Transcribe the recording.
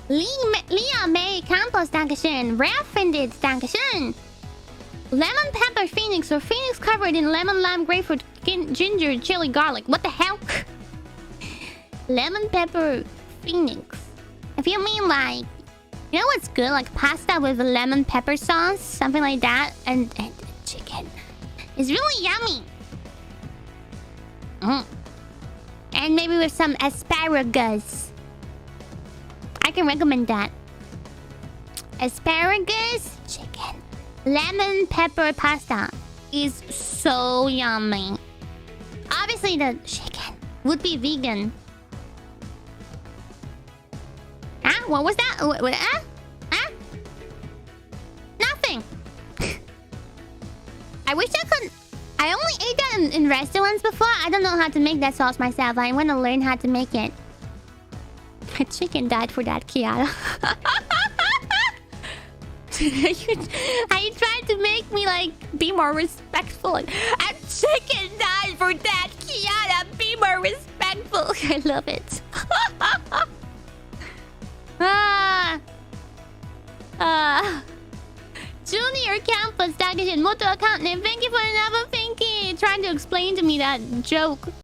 Leah May Campos, Dankeschön. Raffended, Dankeschön. Lemon pepper phoenix or phoenix covered in lemon, lime, grapefruit, ginger, chili, garlic. What the hell? Lemon pepper phoenix. If you mean like... You know what's good? Like pasta with a lemon pepper sauce. Something like that. And chicken. It's really yummy. And maybe with some asparagus. I can recommend that. Asparagus, chicken, lemon pepper pasta is so yummy. Obviously, the chicken would be vegan. Huh? What was that? Huh? Nothing. I wish I could... I only ate that in restaurants before. I don't know how to make that sauce myself. I want to learn how to make it. A chicken died for that, Kiara. I tried to make me, like, be more respectful. A chicken died for that, Kiara. Be more respectful. I love it. Junior Campus, Dankeschön. Moto account name. Thank you for another thank you. Trying to explain to me that joke.